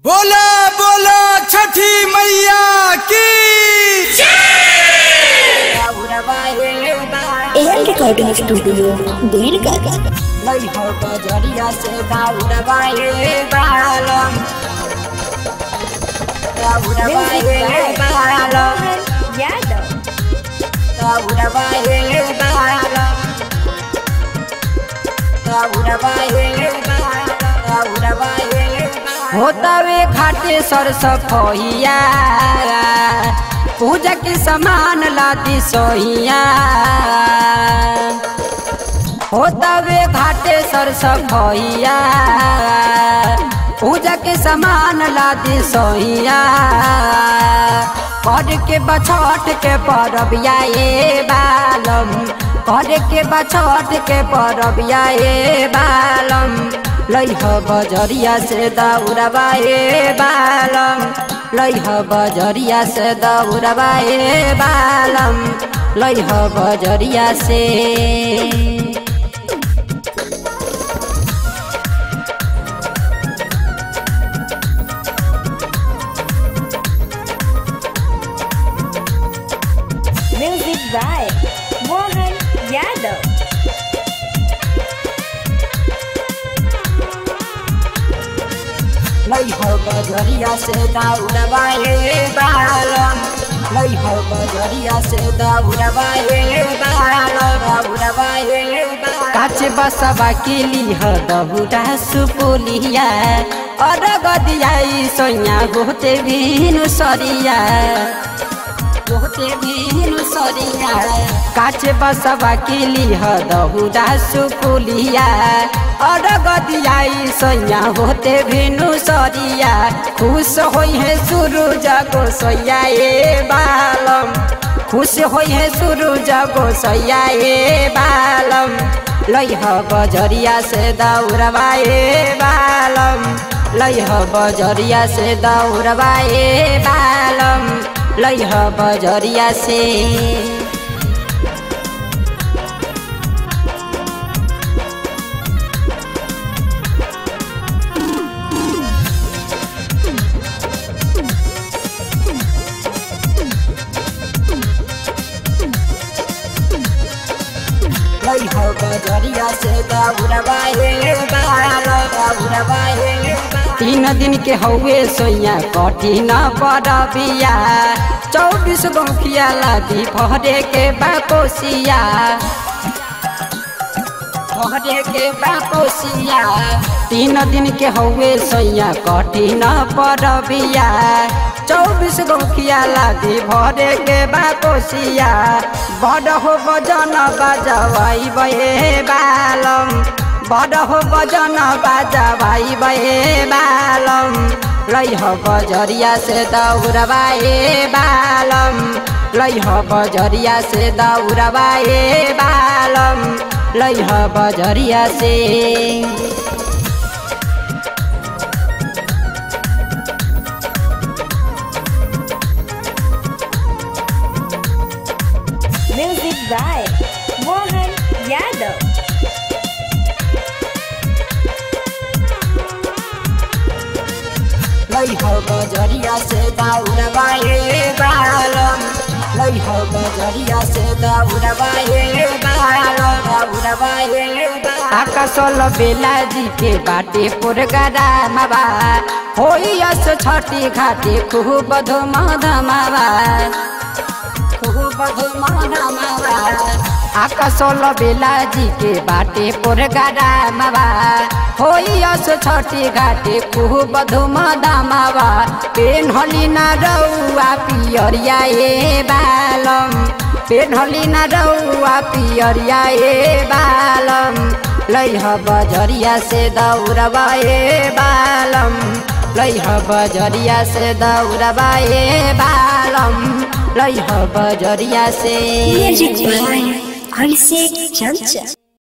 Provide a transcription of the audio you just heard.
बोला बोला छठी मैया की एल रिकॉर्डिंग स्टूडियो देरगागा लई हो बजरिया से दाउरवाए बालम दाउरवाए बालम यादव दाउरवाए बालम दाउरवाए दाउरवाए होतावे घाटे सर सफैया पूजा के समान लाती सोहिया होतावे घाटे सर सफैया पूजा के समान लाती सोहिया कर के बछठ के परबिया ए बालम कर के बछठ के परबिया ए बालम लइह बजरिया से दौड़बाए बालम लइह बजरिया से दौड़बाए बालम लइह बजरिया से म्यूजिक बाय मोहन यादव लइह बजरिया से दौड़बाए बालम लइह बजरिया से दौड़बाए बालम दौड़बाए काच बसवा के लिह दहुरा सुपुलिया और गदियाई सोया गोते भीनु सरिया गोते भीनु सरिया काच बसवा के लिह दहुरा सुपुलिया और गदियाई सोया होते भीनु सरिया खुश होई है सूरज गोसैया ए बालम खुश होई है सूरज गोसैया ए बालम लइह बजरिया से दौड़बाए बालम लइह बजरिया से दौड़बाए बालम लइह बजरिया से लइह बजरिया से दौड़बाए बालम दौड़बाए 3 दिन के हौवे सोया कठिन परबिया 24 गौखिया लादी भरे के बाकोसिया भरे के बाकोसिया 3 दिन के हौवे सोया कठिन परबिया 24 गौखिया लादी भरे के बाकोसिया बड़ हो बजन बाजवाई बहे बालम बड़ हो बजन बाजवाई बहे बालम लइह बजरिया से दौड़बाए बालम लइह बजरिया से दौड़बाए बालम लइह बजरिया से म्यूजिक बाय मोहन यादव लइह बजरिया से दौड़बाए बालम लइह बजरिया से दौड़बाए बालम दौड़बाए आकाशल बेला जी के बाटे पुरगरा मावा होई अस छठी घाटे खूब धमाधमावा खूब धमाधमावा आकाशल बेला जी के बाटे पुरगरा मावा होई अस छठी घाटे खूब धमाधमावा पेन्हली ना रउआ पियरिया ए बालम पेन्हली ना रउआ पियरिया ए बालम लइह बजरिया से दौड़बाए बालम लइह बजरिया से दौड़बाए बालम लइह बजरिया से म्यूजिक बाय अभिषेक चंचल।